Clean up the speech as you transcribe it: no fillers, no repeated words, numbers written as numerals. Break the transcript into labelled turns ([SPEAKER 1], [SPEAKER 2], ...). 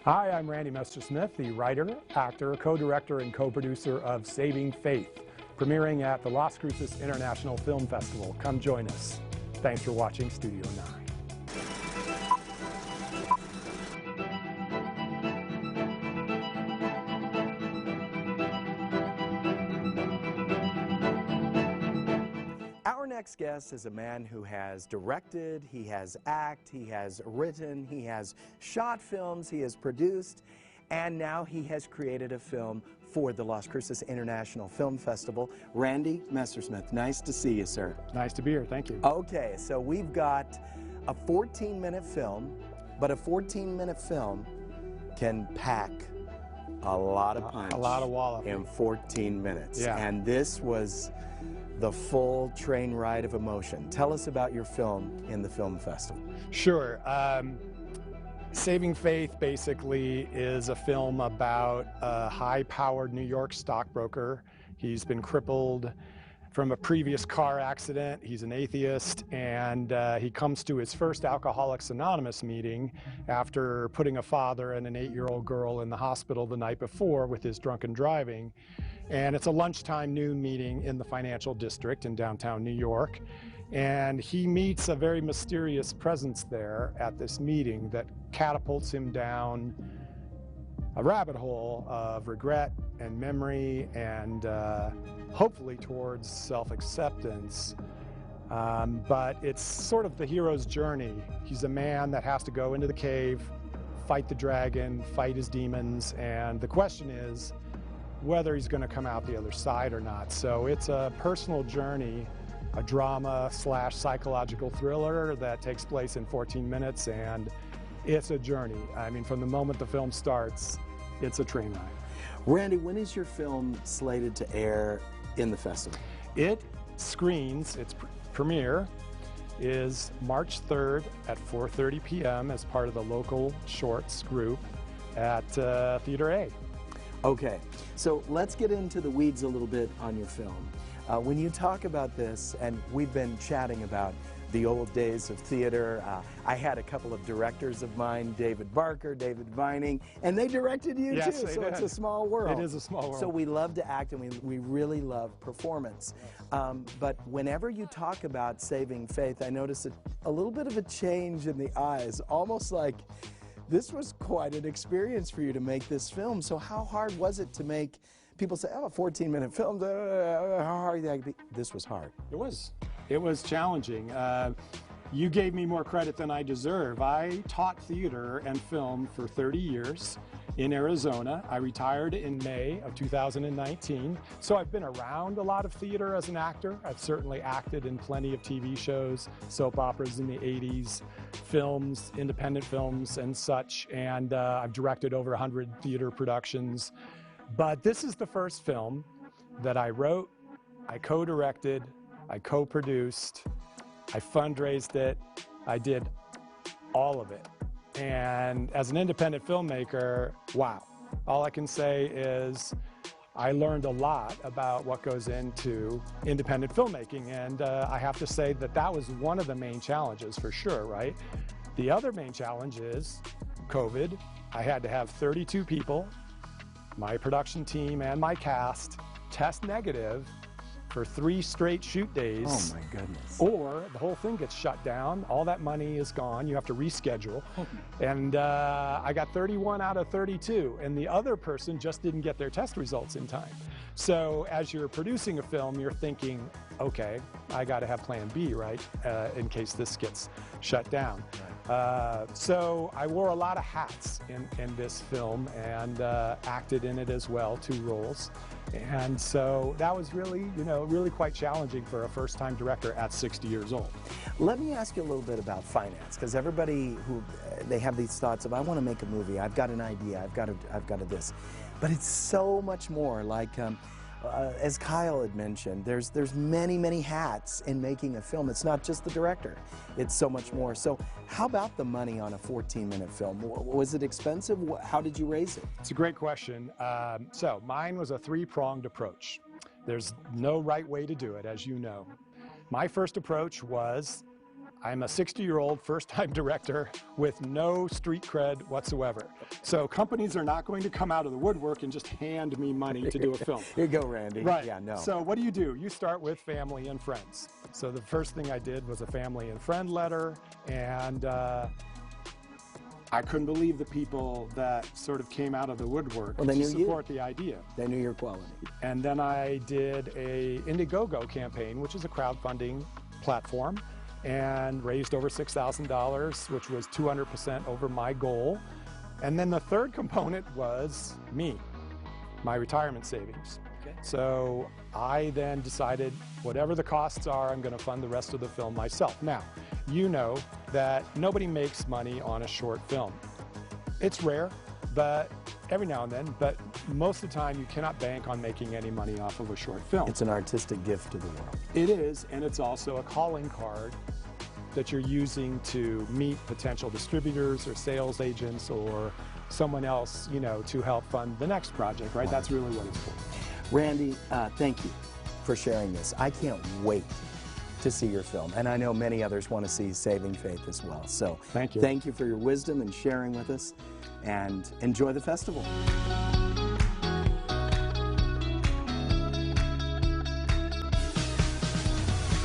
[SPEAKER 1] Hi, I'm Randy Messersmith, the writer, actor, co-director, and co-producer of Saving Faith, premiering at the Las Cruces International Film Festival. Come join us. Thanks for watching Studio 9.
[SPEAKER 2] Our next guest is a man who has directed, he has acted, he has written, he has shot films, he has produced, and now he has created a film for the Las Cruces International Film Festival. Randy Messersmith, nice to see you, sir.
[SPEAKER 1] Nice to be here. Thank you.
[SPEAKER 2] Okay, so we've got a 14-minute film, but a 14-minute film can pack a lot of punch,
[SPEAKER 1] a lot of wallop
[SPEAKER 2] in 14 minutes.
[SPEAKER 1] Yeah.
[SPEAKER 2] And this was the full train ride of emotion. Tell us about your film in the film festival.
[SPEAKER 1] Sure. Saving Faith basically is a film about a high-powered New York stockbroker. He's been crippled from a previous car accident. He's an atheist, and he comes to his first Alcoholics Anonymous meeting after putting a father and an 8-year-old girl in the hospital the night before with his drunken driving. And it's a lunchtime noon meeting in the financial district in downtown New York. And he meets a very mysterious presence there at this meeting that catapults him down a rabbit hole of regret and memory and hopefully towards self-acceptance. But it's sort of the hero's journey. He's a man that has to go into the cave, fight the dragon, fight his demons, and the question is whether he's going to come out the other side or not. So it's a personal journey, a drama / psychological thriller that takes place in 14 minutes, and it's a journey. I mean, from the moment the film starts, it's a train ride.
[SPEAKER 2] Randy, when is your film slated to air in the festival?
[SPEAKER 1] It screens, its premiere is March 3rd at 4:30 p.m. as part of the local shorts group at Theater A.
[SPEAKER 2] Okay, so let's get into the weeds a little bit on your film. When you talk about this, and we've been chatting about the old days of theater, I had a couple of directors of mine, David Barker, David Vining, and they directed you
[SPEAKER 1] yes,
[SPEAKER 2] too, so it's a small world.
[SPEAKER 1] It is a small world.
[SPEAKER 2] So we love to act, and we really love performance. But whenever you talk about Saving Faith, I notice a little bit of a change in the eyes, almost like this was quite an experience for you to make this film. So how hard was it to make? People say, oh, a 14-minute film, how hard that be? This was hard.
[SPEAKER 1] It was. It was challenging. You gave me more credit than I deserve. I taught theater and film for 30 years in Arizona. I retired in May of 2019. So I've been around a lot of theater as an actor. I've certainly acted in plenty of TV shows, soap operas in the 80s, films, independent films and such. And I've directed over 100 theater productions. But this is the first film that I wrote, I co-directed, I co-produced, I fundraised it, I did all of it. And as an independent filmmaker, wow. All I can say is I learned a lot about what goes into independent filmmaking, and I have to say that that was one of the main challenges for sure, right? The other main challenge is COVID. I had to have 32 people, my production team and my cast, test negative for 3 straight shoot days.
[SPEAKER 2] Oh my goodness.
[SPEAKER 1] Or the whole thing gets shut down, all that money is gone, you have to reschedule. And I got 31 out of 32, and the other person just didn't get their test results in time. So as you're producing a film, you're thinking, okay, I gotta have plan B, right? In case this gets shut down. Right. So I wore a lot of hats in this film and acted in it as well, 2 roles. And so that was really, really quite challenging for a first-time director at 60 years old.
[SPEAKER 2] Let me ask you a little bit about finance, because everybody who, they have these thoughts of, I want to make a movie, I've got an idea, I've got a this. But it's so much more, like, as Kyle had mentioned, there's many, many hats in making a film. It's not just the director, it's so much more. So how about the money on a 14-minute film? Was it expensive? How did you raise it?
[SPEAKER 1] It's a great question. So mine was a 3-pronged approach. There's no right way to do it, as you know. My first approach was, I'm a 60-year-old first-time director with no street cred whatsoever. So companies are not going to come out of the woodwork and just hand me money to do a film.
[SPEAKER 2] Here you go, Randy.
[SPEAKER 1] Right.
[SPEAKER 2] Yeah, no.
[SPEAKER 1] So what do? You start with family and friends. So the first thing I did was a family and friend letter, and I couldn't believe the people that sort of came out of the woodwork to support the idea.
[SPEAKER 2] They knew your quality.
[SPEAKER 1] And then I did a Indiegogo campaign, which is a crowdfunding platform, and raised over $6,000, which was 200% over my goal. And then the third component was me, my retirement savings.
[SPEAKER 2] Okay.
[SPEAKER 1] So I then decided, whatever the costs are, I'm going to fund the rest of the film myself. Now, you know that nobody makes money on a short film. It's rare, but every now and then, but most of the time you cannot bank on making any money off of a short film.
[SPEAKER 2] It's an artistic gift to the world.
[SPEAKER 1] It is, and it's also a calling card that you're using to meet potential distributors or sales agents or someone else, you know, to help fund the next project, right? That's really what it's for.
[SPEAKER 2] Randy, thank you for sharing this. I can't wait to see your film, and I know many others want to see Saving Faith as well. So
[SPEAKER 1] thank you.
[SPEAKER 2] Thank you for your wisdom and sharing with us, and enjoy the festival.